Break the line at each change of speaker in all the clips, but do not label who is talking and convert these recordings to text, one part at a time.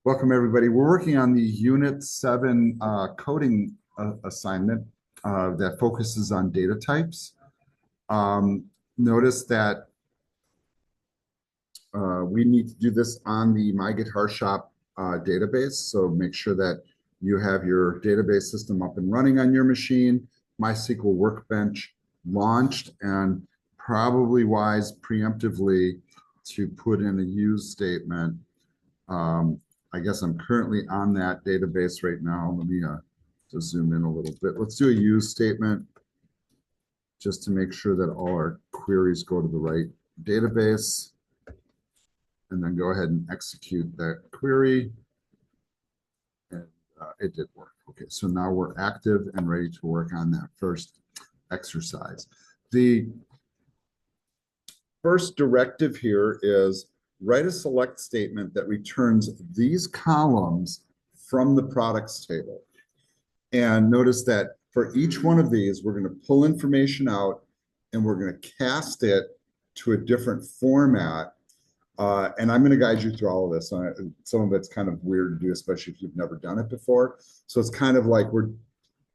Welcome, everybody. We're working on the Unit 7 coding assignment that focuses on data types. Notice that we need to do this on the MyGuitarShop database. So make sure that you have your database system up and running on your machine, MySQL Workbench launched, and probably wise preemptively to put in a use statement. I guess I'm currently on that database right now. Let me just zoom in a little bit. Let's do a use statement just to make sure that all our queries go to the right database. And then go ahead and execute that query. And it did work. Okay, so now we're active and ready to work on that first exercise. The first directive here is write a select statement that returns these columns from the products table. And notice that for each one of these, we're going to pull information out and we're going to cast it to a different format. And I'm going to guide you through all of this. Some of it's kind of weird to do, especially if you've never done it before. So it's kind of like we're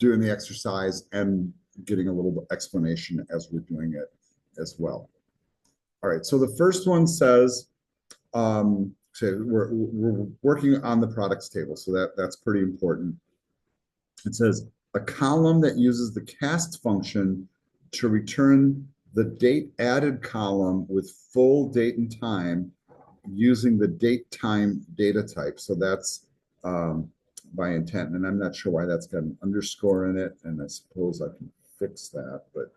doing the exercise and getting a little bit explanation as we're doing it as well. All right, so the first one says, so we're working on the products table, so that's pretty important. It says a column that uses the cast function to return the date added column with full date and time using the date time data type. So that's by intent, and I'm not sure why that's got an underscore in it, and I suppose I can fix that, but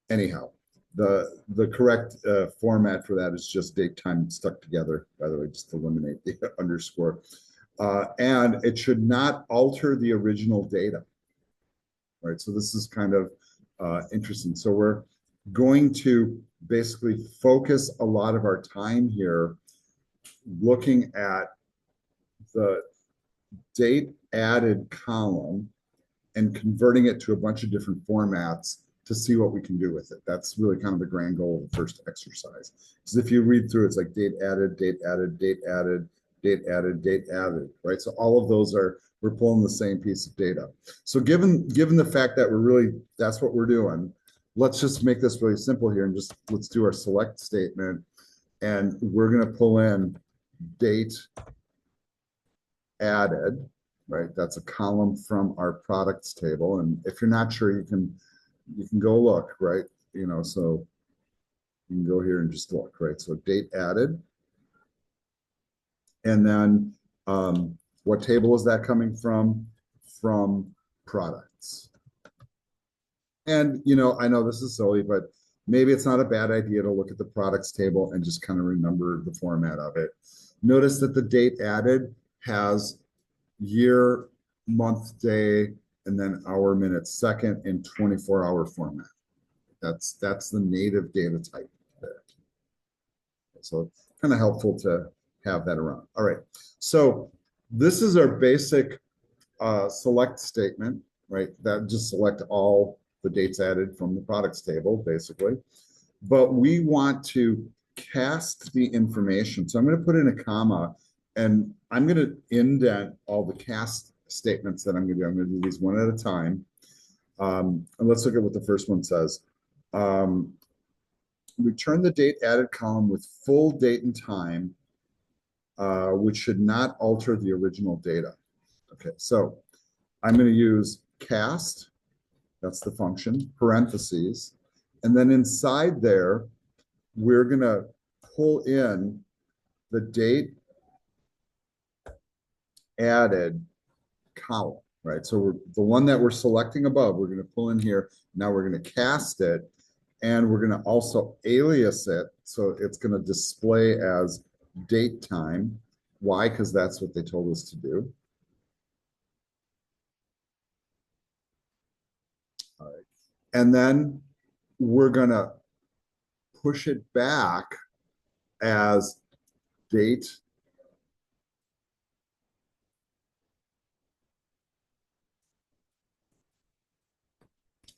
anyhow. The correct format for that is just date time stuck together, by the way, just eliminate the underscore. And it should not alter the original data, right? So this is kind of interesting. So we're going to basically focus a lot of our time here looking at the date added column and converting it to a bunch of different formats to see what we can do with it. That's really kind of the grand goal of the first exercise. Because if you read through, it's like date added, date added, date added, date added, date added, right? So all of those we're pulling the same piece of data. So given the fact that that's what we're doing, let's just make this really simple here and let's do our select statement. And we're going to pull in date added, right? That's a column from our products table. And if you're not sure, you can go look, right? So you can go here and just look, right? So date added. And then what table is that coming from? From products. And, I know this is silly, but maybe it's not a bad idea to look at the products table and just kind of remember the format of it. Notice that the date added has year, month, day, and then hour, minute, second in 24-hour format. That's the native data type there. So it's kind of helpful to have that around. All right. So this is our basic select statement, right? That just select all the dates added from the products table, basically. But we want to cast the information. So I'm going to put in a comma, and I'm going to indent all the cast statements that I'm going to do. I'm going to do these one at a time. And let's look at what the first one says. Return the date added column with full date and time, which should not alter the original data. Okay, so I'm going to use cast, that's the function, parentheses, and then inside there, we're going to pull in the date added column, right? So the one that we're selecting above, we're going to pull in here. Now we're going to cast it, and we're going to also alias it. So it's going to display as date time. Why? Because that's what they told us to do. All right. And then we're going to push it back as date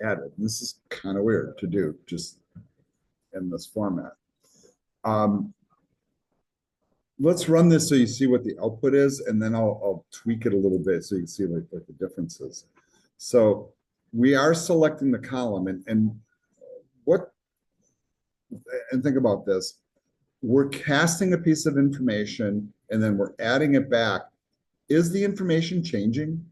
added. And this is kind of weird to do just in this format. let's run this so you see what the output is, and then I'll tweak it a little bit so you can see like the differences. So we are selecting the column, and what, and think about this. We're casting a piece of information and then we're adding it back. Is the information changing?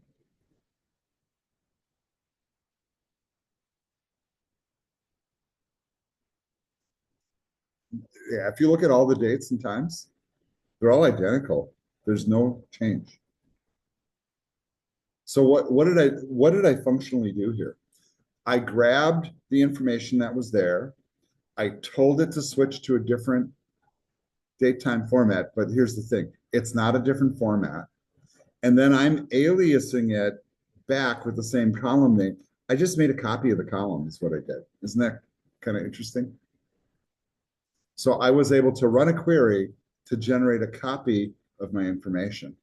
Yeah, if you look at all the dates and times, they're all identical. There's no change. So what did I functionally do here? I grabbed the information that was there. I told it to switch to a different date time format, but here's the thing, it's not a different format. And then I'm aliasing it back with the same column name. I just made a copy of the column is what I did. Isn't that kind of interesting? So I was able to run a query to generate a copy of my information.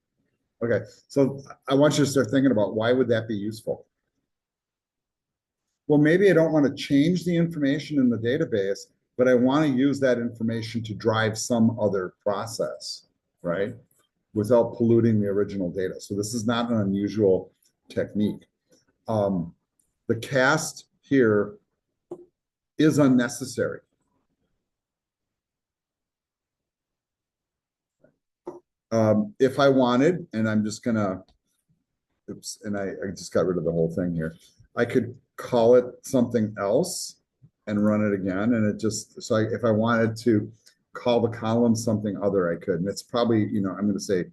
Okay, so I want you to start thinking about why would that be useful? Well, maybe I don't want to change the information in the database, but I want to use that information to drive some other process, right? Without polluting the original data. So this is not an unusual technique. The cast here is unnecessary. If I wanted, and I'm just gonna, oops, and I just got rid of the whole thing here. I could call it something else and run it again. And it just, so if I wanted to call the column something other, I could. And it's probably, I'm going to say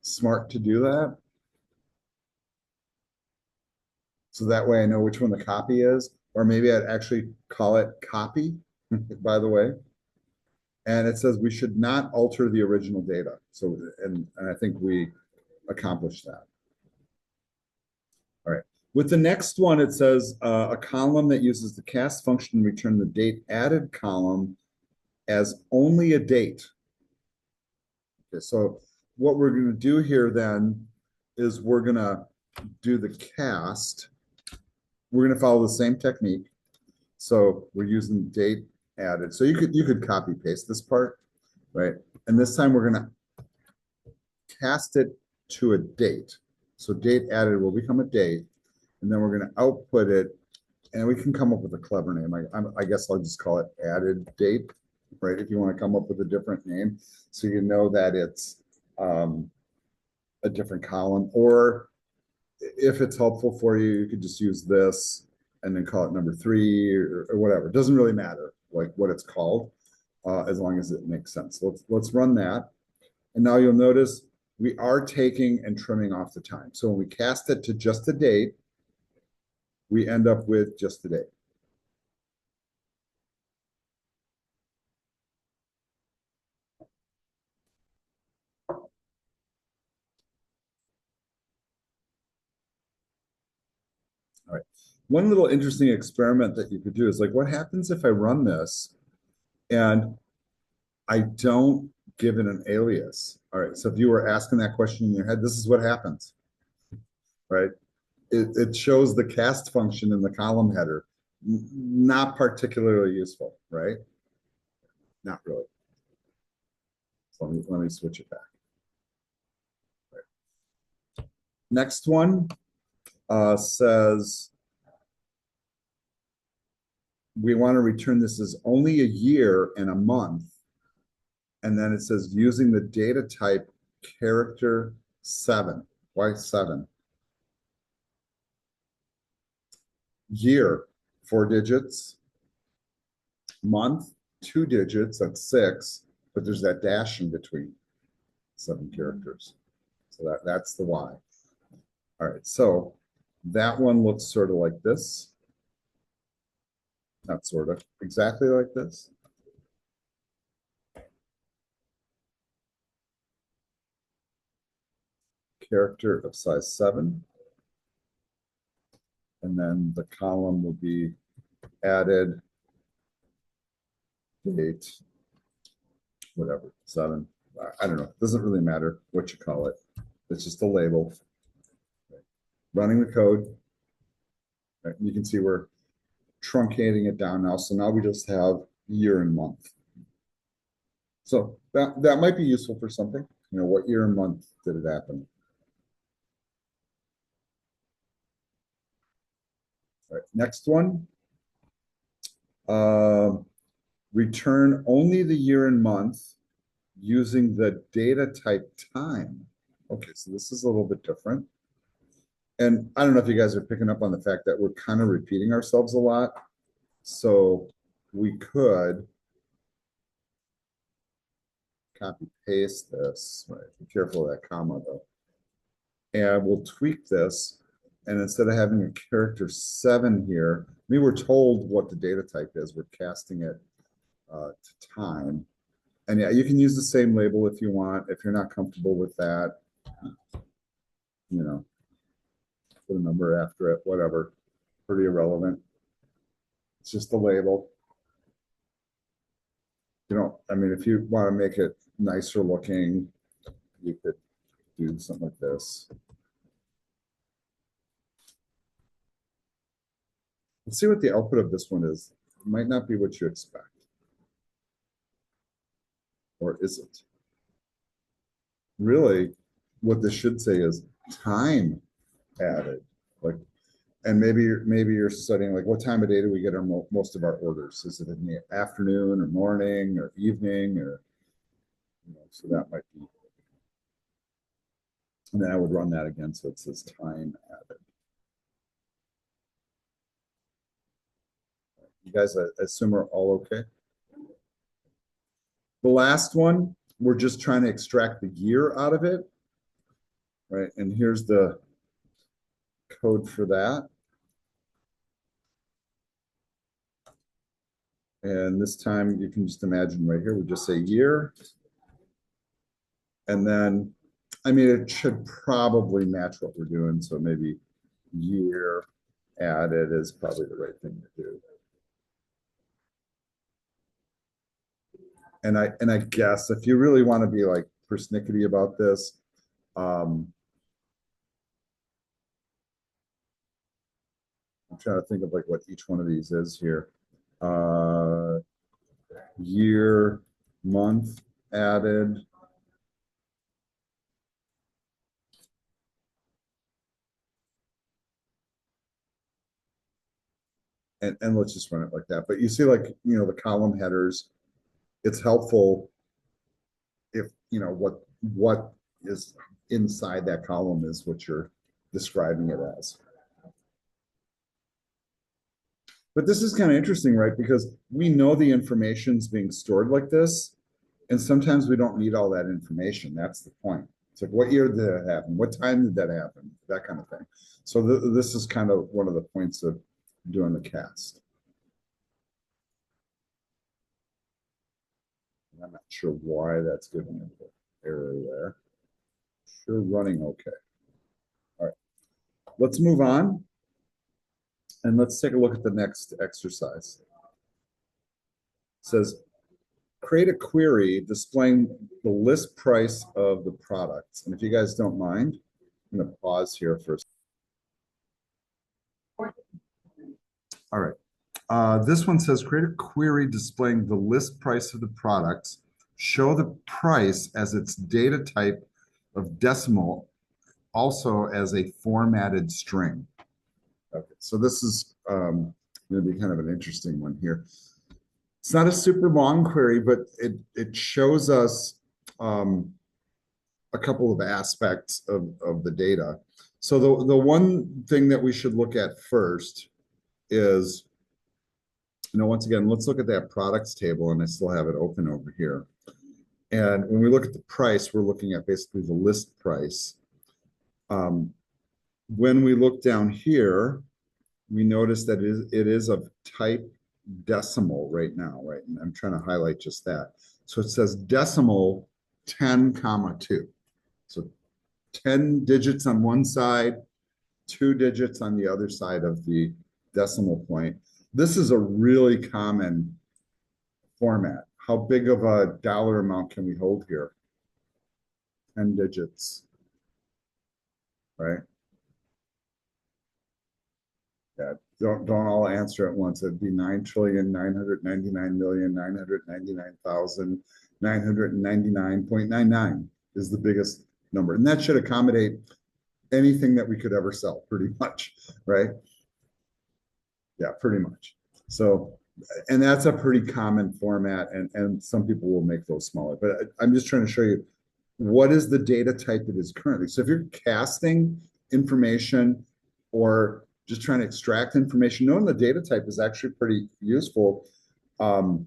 smart to do that. So that way I know which one the copy is, or maybe I'd actually call it copy, by the way. And it says we should not alter the original data. So, and I think we accomplished that. All right. With the next one, it says a column that uses the cast function to return the date added column as only a date. Okay, so what we're going to do here then is we're going to do the cast. We're going to follow the same technique. So we're using date added. So you could copy paste this part, right? And this time we're going to cast it to a date. So date added will become a date, and then we're going to output it, and we can come up with a clever name. I guess I'll just call it added date, right? If you want to come up with a different name, so you know that it's a different column, or if it's helpful for you, you could just use this and then call it number 3 or whatever. It doesn't really matter like what it's called, as long as it makes sense. Let's run that. And now you'll notice we are taking and trimming off the time. So when we cast it to just a date, we end up with just a date. All right. One little interesting experiment that you could do is like, what happens if I run this and I don't give it an alias? All right. So if you were asking that question in your head, this is what happens, right? It shows the cast function in the column header. Not particularly useful, right? Not really. So let me switch it back. Right. Next one says we want to return this as only a year and a month. And then it says using the data type character 7. Why 7? Year, 4 digits. Month, 2 digits, that's 6. But there's that dash in between, 7 characters. So that's the Y. All right, so that one looks sort of like this. Not sort of, exactly like this. Character of size 7. And then the column will be added date, whatever, 7. I don't know. It doesn't really matter what you call it. It's just a label. Running the code. Right, you can see we're truncating it down now. So now we just have year and month. So that might be useful for something. What year and month did it happen? All right, next one. Uh, return only the year and month using the data type time. Okay, so this is a little bit different. And I don't know if you guys are picking up on the fact that we're kind of repeating ourselves a lot. So we could copy paste this, right? Be careful of that comma though. And we'll tweak this. And instead of having a character 7 here, we're told what the data type is. We're casting it to time. And yeah, you can use the same label if you want. If you're not comfortable with that, you know, put a number after it, whatever. Pretty irrelevant. It's just a label. I mean, if you want to make it nicer looking, you could do something like this. Let's see what the output of this one is. It might not be what you expect. Or is it? Really, what this should say is time added. Like, and maybe you're studying like what time of day do we get our most of our orders? Is it in the afternoon or morning or evening or so that might be. And then I would run that again so it says time added. You guys, I assume are all okay. The last one, we're just trying to extract the year out of it, right? And here's the code for that. And this time you can just imagine right here, we just say year. And then, I mean, it should probably match what we're doing. So maybe year added is probably the right thing to do. And I guess if you really want to be like persnickety about this, I'm trying to think of like what each one of these is here. Year, month added. And let's just run it like that. But you see, like, the column headers, it's helpful if, what is inside that column is what you're describing it as. But this is kind of interesting, right? Because we know the information's being stored like this, and sometimes we don't need all that information. That's the point. It's like, what year did that happen? What time did that happen? That kind of thing. So this is kind of one of the points of doing the cast. I'm not sure why that's giving an error there. Sure, running okay. All right, let's move on. And let's take a look at the next exercise. It says, create a query displaying the list price of the products. And if you guys don't mind, I'm going to pause here for a second. All right. This one says, create a query displaying the list price of the products. Show the price as its data type of decimal, also as a formatted string. Okay, so this is going to be kind of an interesting one here. It's not a super long query, but it shows us a couple of aspects of the data. So the one thing that we should look at first is, once again, let's look at that products table, and I still have it open over here. And when we look at the price, we're looking at basically the list price. When we look down here, we notice that it is of type decimal right now, right? And I'm trying to highlight just that. So it says decimal 10, 2. So 10 digits on one side, 2 digits on the other side of the decimal point. This is a really common format. How big of a dollar amount can we hold here? 10 digits, right? Yeah, don't all answer at once. It'd be 9,999,999,999.99 is the biggest number. And that should accommodate anything that we could ever sell, pretty much, right? Yeah, pretty much. So, and that's a pretty common format, and some people will make those smaller. But I'm just trying to show you what is the data type it is currently. So if you're casting information or just trying to extract information, knowing the data type is actually pretty useful. Um,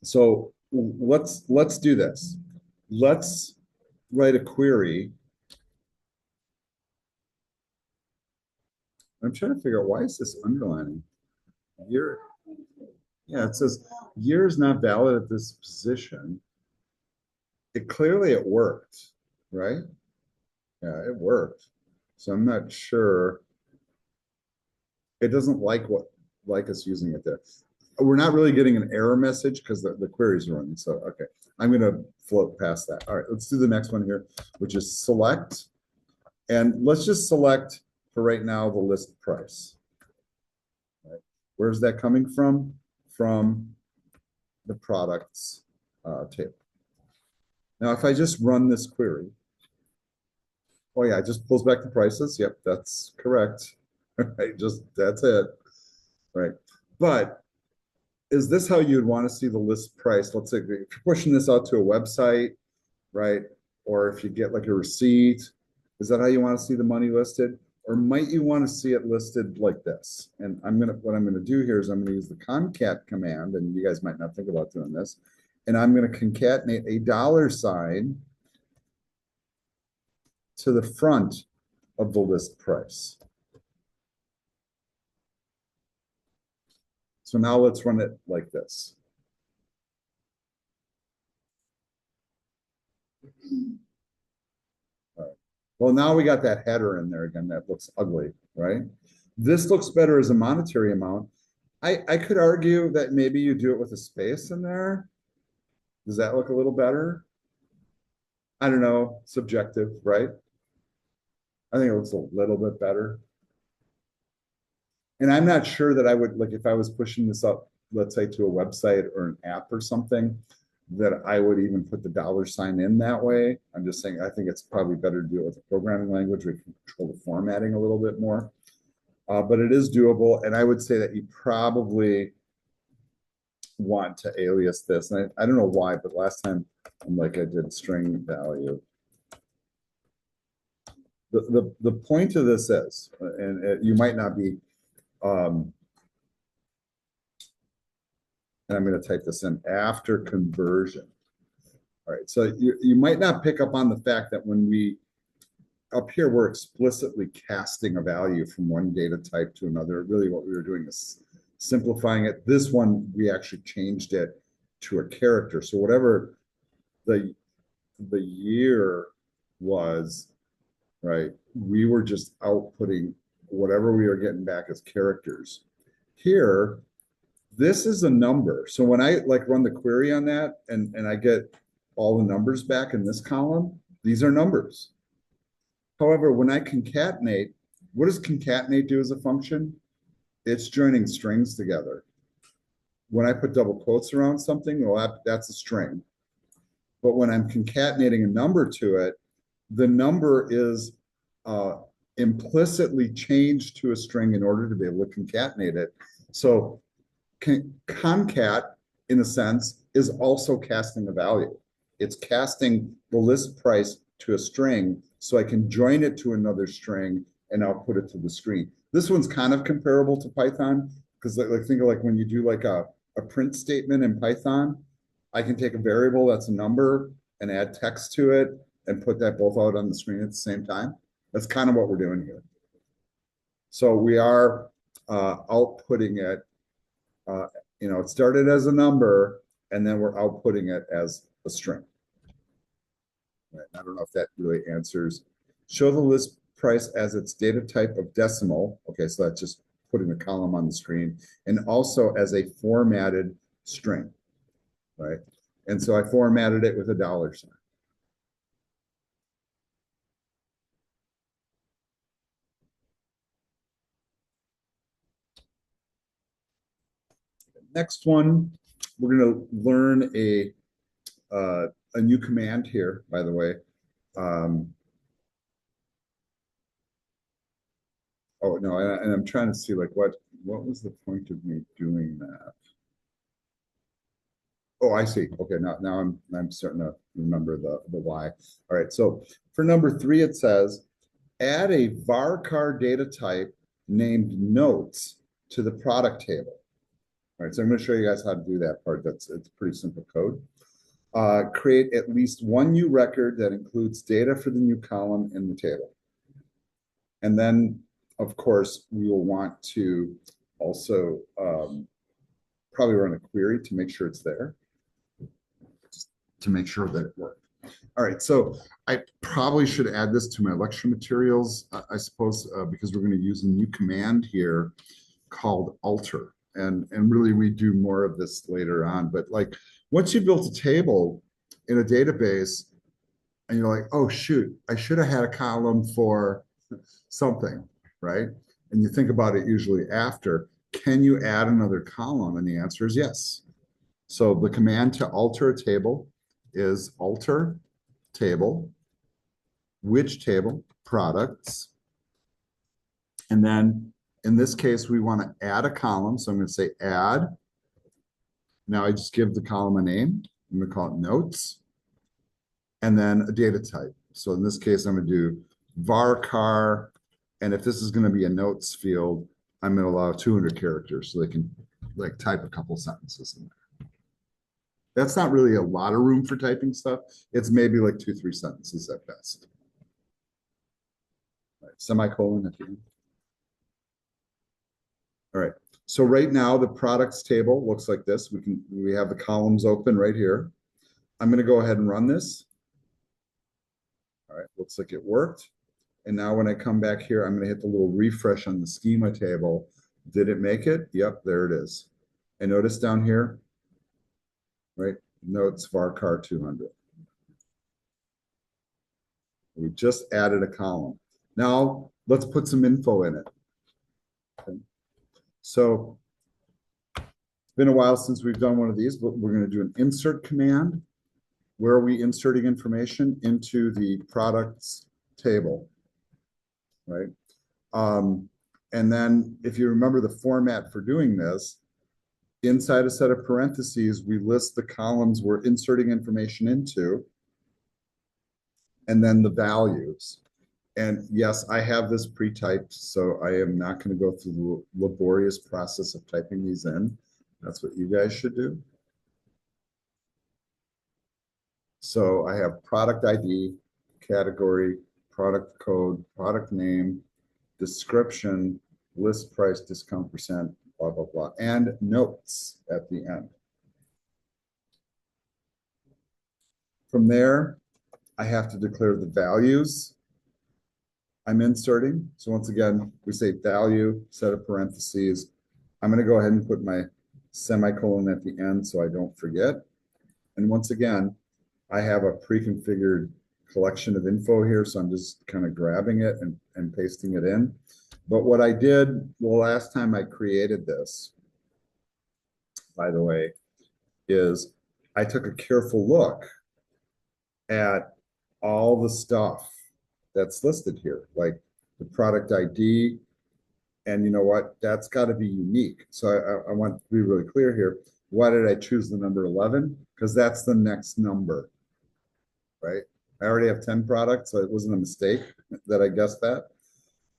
so let's do this. Let's write a query. I'm trying to figure out, why is this underlining? Year, yeah, it says year is not valid at this position. It clearly it worked, right? Yeah, it worked. So I'm not sure. It doesn't like us using it there. We're not really getting an error message because the query's running. So, okay, I'm going to float past that. All right, let's do the next one here, which is select. And let's just select for right now the list price. Right. Where's that coming from? From the products table. Now, if I just run this query, oh yeah, it just pulls back the prices. Yep, that's correct. Right, just that's it. Right. But is this how you'd want to see the list price? Let's say if you're pushing this out to a website, right? Or if you get like a receipt, is that how you want to see the money listed? Or might you want to see it listed like this? And what I'm gonna do here is I'm gonna use the concat command, and you guys might not think about doing this. And I'm gonna concatenate a $sign to the front of the list price. So now let's run it like this. All right. Well, now we got that header in there again. That looks ugly, right? This looks better as a monetary amount. I could argue that maybe you do it with a space in there. Does that look a little better? I don't know, subjective, right? I think it looks a little bit better. And I'm not sure that I would, like, if I was pushing this up, let's say to a website or an app or something, that I would even put the $sign in that way. I'm just saying, I think it's probably better to do it with a programming language. We can control the formatting a little bit more. But it is doable. And I would say that you probably want to alias this. And I don't know why, but last time I'm like I did string value. The point of this is, and you might not be, and I'm going to type this in, after conversion. All right, so you might not pick up on the fact that when we, up here, we're explicitly casting a value from one data type to another. Really what we were doing is simplifying it. This one, we actually changed it to a character. So whatever the year was, right, we were just outputting whatever we were getting back as characters. Here, this is a number. So when I like run the query on that and I get all the numbers back in this column, these are numbers. However, when I concatenate, what does concatenate do as a function? It's joining strings together. When I put double quotes around something, well, that's a string. But when I'm concatenating a number to it, the number is implicitly changed to a string in order to be able to concatenate it. So concat, in a sense, is also casting a value. It's casting the list price to a string so I can join it to another string and output it to the screen. This one's kind of comparable to Python because like think of like when you do like a print statement in Python, I can take a variable that's a number and add text to it and put that both out on the screen at the same time. That's kind of what we're doing here. So we are outputting it. It started as a number, and then we're outputting it as a string. Right. I don't know if that really answers. Show the list price as its data type of decimal. Okay, so that's just putting a column on the screen, and also as a formatted string, right? And so I formatted it with a $sign. Next one, we're going to learn a new command here, by the way. Oh no, and I'm trying to see like what was the point of me doing that? Oh, I see. Okay, now I'm starting to remember the why. All right, so for number 3, it says add a varchar data type named notes to the product table. All right, so I'm going to show you guys how to do that part. It's pretty simple code. Create at least one new record that includes data for the new column in the table. And then, of course, we will want to also probably run a query to make sure it's there, just to make sure that it worked. All right, so I probably should add this to my lecture materials, I suppose, because we're going to use a new command here called alter. And really, we do more of this later on. But like, once you built a table in a database, and you're like, oh, shoot, I should have had a column for something, right? And you think about it usually after, can you add another column? And the answer is yes. So the command to alter a table is alter table, which table, products. And then in this case, we want to add a column. So I'm going to say add. Now I just give the column a name. I'm going to call it notes. And then a data type. So in this case, I'm going to do varchar. And if this is going to be a notes field, I'm going to allow 200 characters so they can like type a couple sentences in there. That's not really a lot of room for typing stuff. It's maybe like 2-3 sentences at best. Right. Semicolon at the end. All right. So right now the products table looks like this. We have the columns open right here. I'm going to go ahead and run this. All right. Looks like it worked. And now when I come back here, I'm going to hit the little refresh on the schema table. Did it make it? Yep, there it is. And notice down here, right? Notes varchar 200. We just added a column. Now let's put some info in it. Okay. So it's been a while since we've done one of these, but we're going to do an insert command. Where are we inserting information? Into the products table, right? And then if you remember the format for doing this, inside a set of parentheses, we list the columns we're inserting information into, and then the values. And yes, I have this pre-typed, so I am not going to go through the laborious process of typing these in. That's what you guys should do. So I have product ID, category, product code, product name, description, list price, discount percent, blah, blah, blah, and notes at the end. From there, I have to declare the values I'm inserting. So once again, we say value, set of parentheses. I'm going to go ahead and put my semicolon at the end so I don't forget. And once again, I have a pre-configured collection of info here, so I'm just kind of grabbing it and pasting it in. But what I did the last time I created this, by the way, is I took a careful look at all the stuff that's listed here, like the product ID. And you know what? That's got to be unique. So I want to be really clear here. Why did I choose the number 11? Because that's the next number, right? I already have 10 products, so it wasn't a mistake that I guessed that.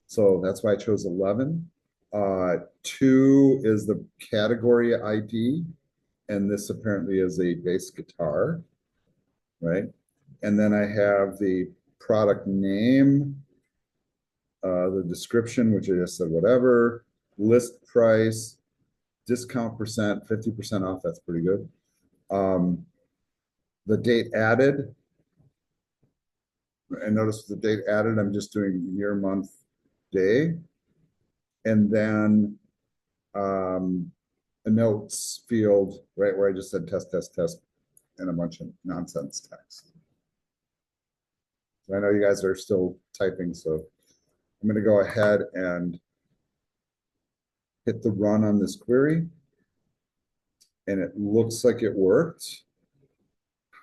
So that's why I chose 11. 2 is the category ID, and this apparently is a bass guitar, right? And then I have the product name, the description, which I just said whatever, list price, discount percent, 50% off, that's pretty good. The date added, and notice the date added, I'm just doing year, month, day. And then a notes field, right, where I just said test, test, test, and a bunch of nonsense text. I know you guys are still typing, so I'm going to go ahead and hit the run on this query. and it looks like it worked.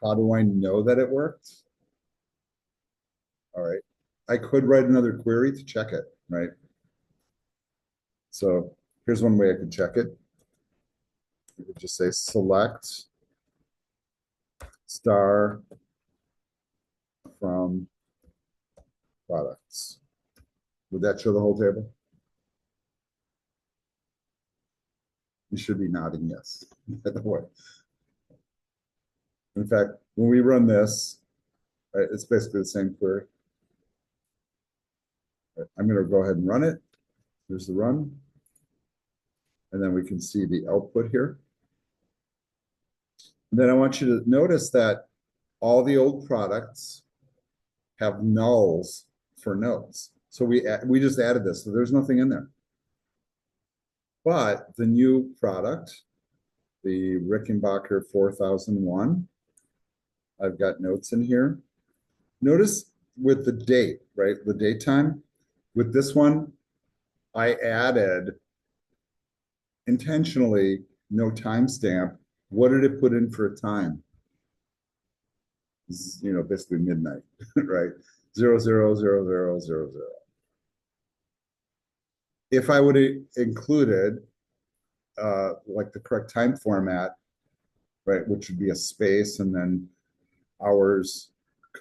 How do I know that it worked? All right. I could write another query to check it, right? So here's one way I could check it. You could just say select star from products. Would that show the whole table? You should be nodding yes. By the way. In fact, when we run this, right, it's basically the same query. Right, I'm going to go ahead and run it. Here's the run. And then we can see the output here. And then I want you to notice that all the old products have nulls for nodes. So we just added this, so there's nothing in there. But the new product, the Rickenbacker 4001, I've got notes in here. Notice with the date, right? The date time. With this one, I added intentionally no timestamp. What did it put in for a time? You know, basically midnight, right? 000000. If I would have included like the correct time format, right, which would be a space and then hours,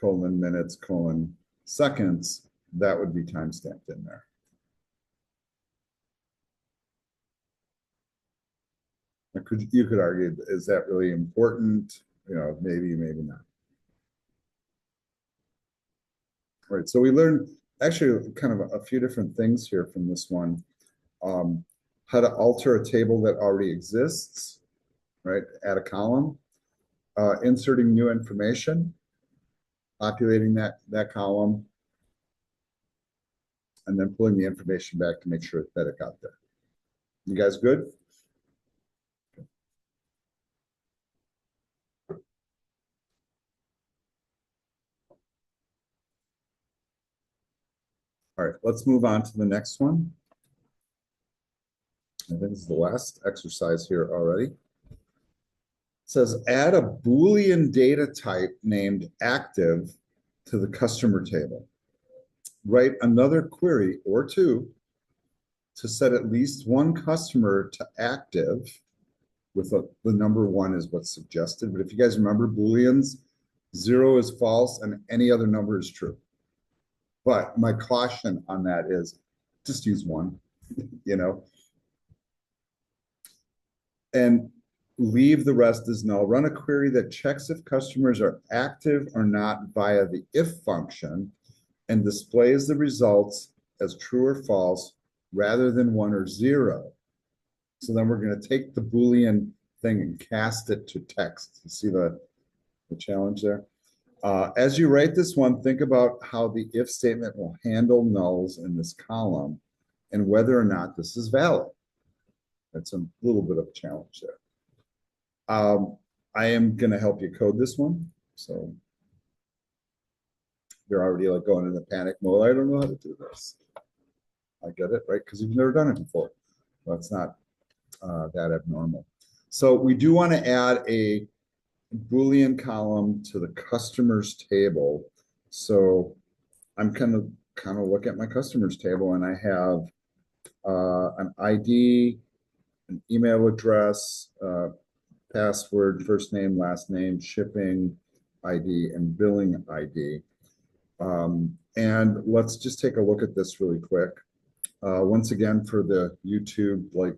colon, minutes, colon, seconds, that would be timestamped in there. You could argue, is that really important? You know, maybe, maybe not. All right, so we learned actually kind of a few different things here from this one. How to alter a table that already exists, right? Add a column, inserting new information, populating that column, and then pulling the information back to make sure that it got there. You guys good? All right, let's move on to the next one. I think this is the last exercise here already. It says add a Boolean data type named active to the customer table. Write another query or two to set at least one customer to active with the number one is what's suggested. But if you guys remember Booleans, 0 is false and any other number is true. But my caution on that is just use one, you know, and leave the rest as null. Run a query that checks if customers are active or not via the if function and displays the results as true or false rather than 1 or 0. So then we're going to take the Boolean thing and cast it to text. You see the challenge there? As you write this one, think about how the if statement will handle nulls in this column and whether or not this is valid. That's a little bit of a challenge there. I am going to help you code this one. So you're already like going into panic mode. I don't know how to do this. I get it, right? Because you've never done it before. Well, it's not that abnormal. So we do want to add a Boolean column to the customers table. So I'm kind of look at my customers table and I have an ID, an email address, password, first name, last name, shipping ID, and billing ID. And let's just take a look at this really quick. Once again, for the YouTube like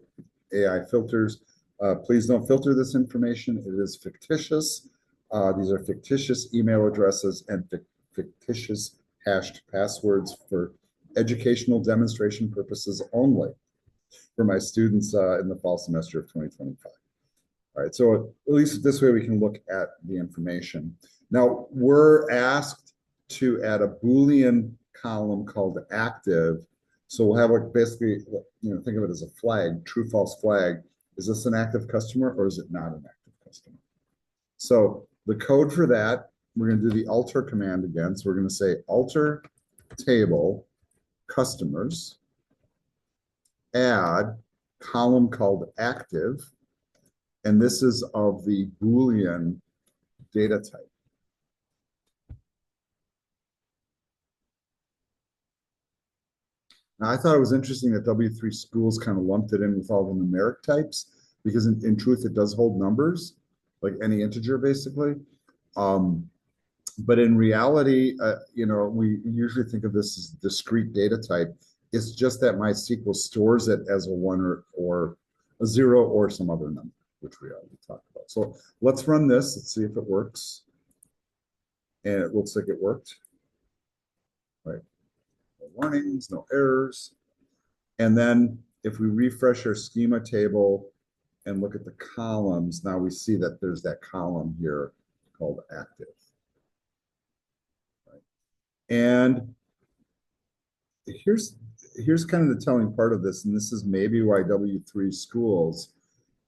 AI filters, please don't filter this information. It is fictitious. These are fictitious email addresses and fictitious hashed passwords for educational demonstration purposes only for my students in the fall semester of 2025. All right, so at least this way we can look at the information. Now, we're asked to add a Boolean column called active. So we'll have like basically, you know, think of it as a flag, true, false flag. Is this an active customer or is it not an active customer? So the code for that, we're going to do the alter command again. So we're going to say alter table customers, add column called active, And this is of the Boolean data type. Now, I thought it was interesting that W3 Schools kind of lumped it in with all the numeric types because in truth, it does hold numbers, like any integer, basically. But in reality, we usually think of this as discrete data type. It's just that MySQL stores it as a one or a zero or some other number, which we already talked about. So let's run this. Let's see if it works. And it looks like it worked. Right. No warnings, no errors. And then if we refresh our schema table and look at the columns, now we see that there's that column here called active. Right. And here's kind of the telling part of this, and this is maybe why W3 Schools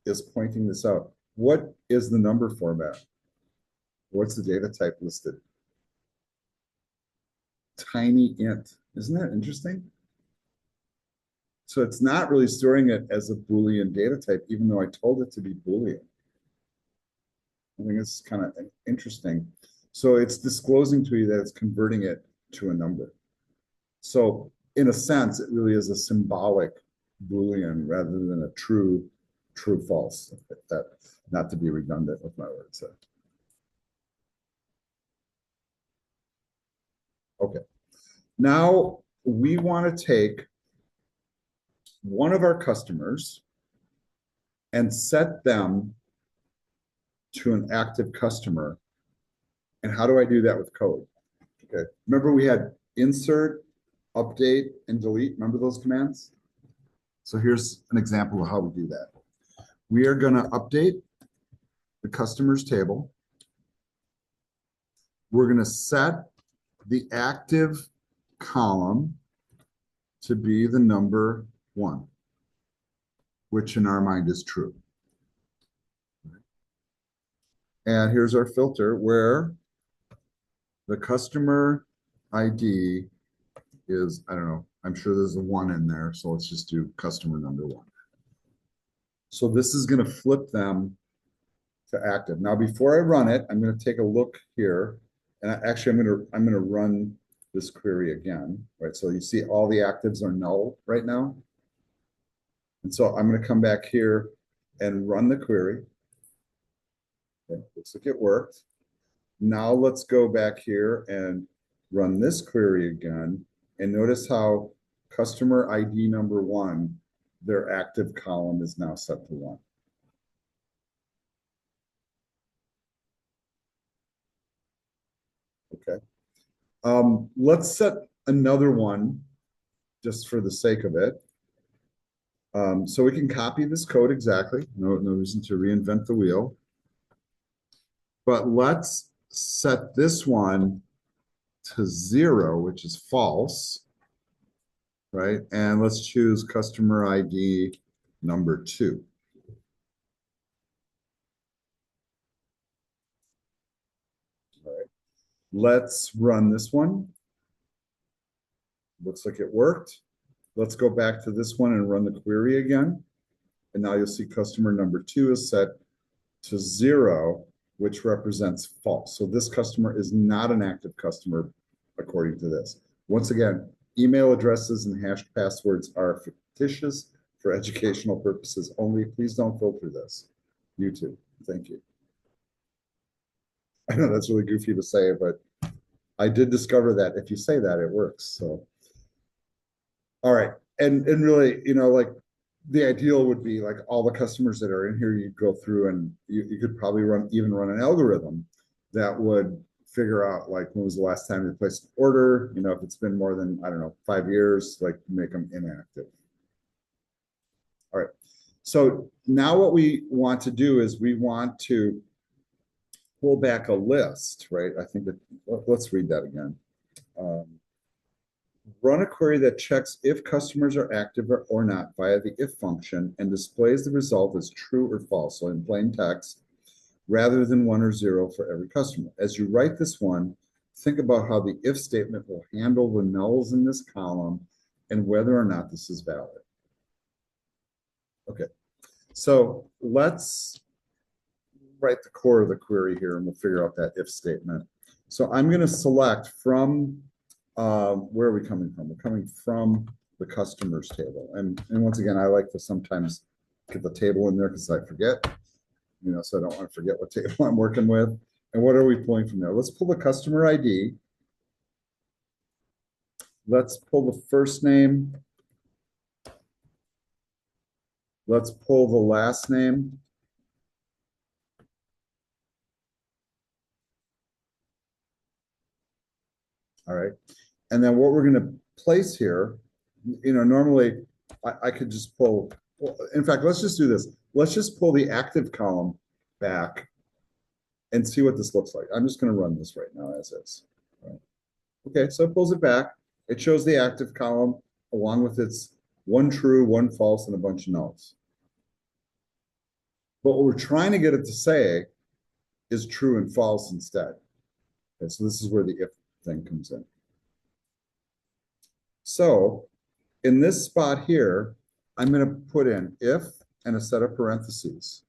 is pointing this out. What is the number format? What's the data type listed? Tiny int. Isn't that interesting? So it's not really storing it as a Boolean data type, even though I told it to be Boolean. I think it's kind of interesting. So it's disclosing to you that it's converting it to a number. So in a sense, it really is a symbolic Boolean rather than a true false. That, not to be redundant with my words. Okay. Now we want to take one of our customers and set them to an active customer. And how do I do that with code? Okay. Remember we had insert, update, and delete. Remember those commands? So here's an example of how we do that. We are going to update the customers table. We're going to set the active column to be the number 1, which in our mind is true. And here's our filter where the customer ID is, I don't know, I'm sure there's a 1 in there. So let's just do customer number 1. So this is going to flip them to active. Now, before I run it, I'm going to take a look here. And actually, I'm going to run this query again, right? So you see all the actives are null right now. And so I'm going to come back here and run the query. Okay, looks like it worked. Now let's go back here and run this query again. And notice how customer ID number 1, their active column is now set to 1. Okay. Let's set another one just for the sake of it. So we can copy this code exactly. No reason to reinvent the wheel. But let's set this one to 0, which is false, right? And let's choose customer ID number 2. All right. Let's run this one. Looks like it worked. Let's go back to this one and run the query again. And now you'll see customer number 2 is set to 0, which represents false. So this customer is not an active customer according to this. Once again, email addresses and hashed passwords are fictitious for educational purposes only. Please don't filter this. YouTube, thank you. I know that's really goofy to say, but I did discover that if you say that, it works. So, all right. And really, like the ideal would be like all the customers that are in here, you go through and you could probably even run an algorithm that would figure out like when was the last time you placed an order, if it's been more than, I don't know, 5 years, like make them inactive. All right. So now what we want to do is we want to pull back a list, right? I think that, let's read that again. Run a query that checks if customers are active or not via the if function and displays the result as true or false, so in plain text, rather than 1 or 0 for every customer. As you write this one, think about how the if statement will handle the nulls in this column and whether or not this is valid. Okay, so let's write the core of the query here and we'll figure out that if statement. So I'm going to select from, where are we coming from? We're coming from the customers table. And once again, I like to sometimes get the table in there because I forget, so I don't want to forget what table I'm working with. And what are we pulling from there? Let's pull the customer ID. Let's pull the first name. Let's pull the last name. All right. And then what we're going to place here, normally I could just pull, well, in fact, let's just do this. Let's just pull the active column back and see what this looks like. I'm just going to run this right now as is. Right. Okay, so it pulls it back. It shows the active column along with its one true, one false, and a bunch of nulls. But what we're trying to get it to say is true and false instead. Okay, so this is where the if thing comes in. So in this spot here, I'm going to put in if and a set of parentheses.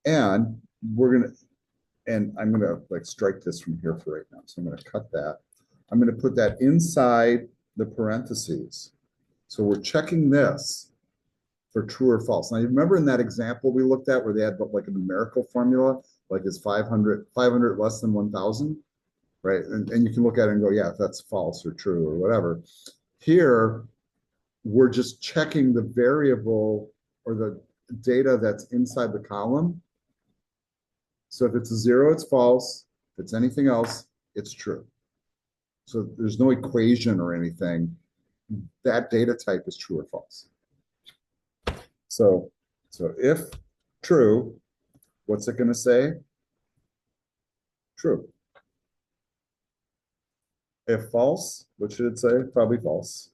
And I'm going to like strike this from here for right now. So I'm going to cut that. I'm going to put that inside the parentheses. So we're checking this for true or false. Now, you remember in that example we looked at where they had like a numerical formula, like is 500 less than 1,000, right? And you can look at it and go, yeah, that's false or true or whatever. Here, we're just checking the variable or the data that's inside the column. So if it's a 0, it's false. If it's anything else, it's true. So there's no equation or anything. That data type is true or false. So if true, what's it going to say? True. If false, what should it say? Probably false.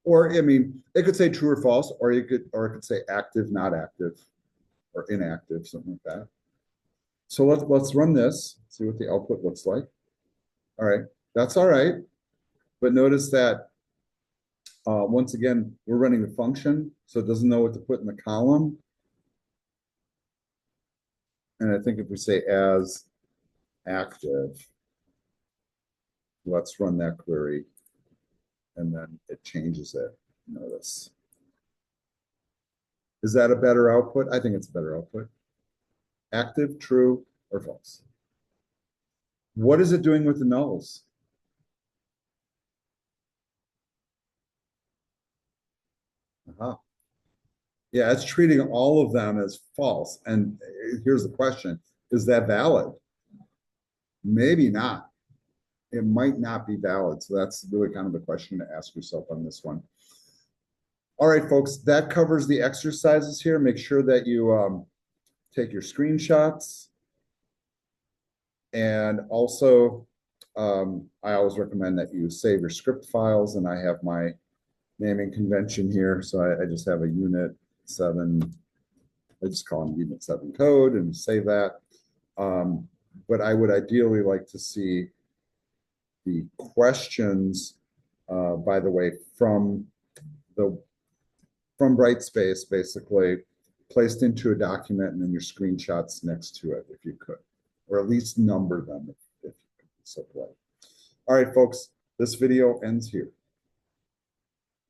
Or, I mean, it could say true or false, or it could say active, not active, or inactive, something like that. So let's run this, see what the output looks like. All right, that's all right. But notice that once again, we're running the function, so it doesn't know what to put in the column. And I think if we say as active, let's run that query, and then it changes it. Notice. Is that a better output? I think it's a better output. Active, true, or false. What is it doing with the nulls? Yeah, it's treating all of them as false. And here's the question, is that valid? Maybe not. It might not be valid. So that's really kind of the question to ask yourself on this one. All right, folks, that covers the exercises here. Make sure that you take your screenshots. And also, I always recommend that you save your script files. And I have my naming convention here. So I just have a unit 7. I just call them unit 7 code and save that. But I would ideally like to see the questions, by the way, from Brightspace, basically placed into a document and then your screenshots next to it, if you could, or at least number them if you could be so polite. All right, folks, this video ends here.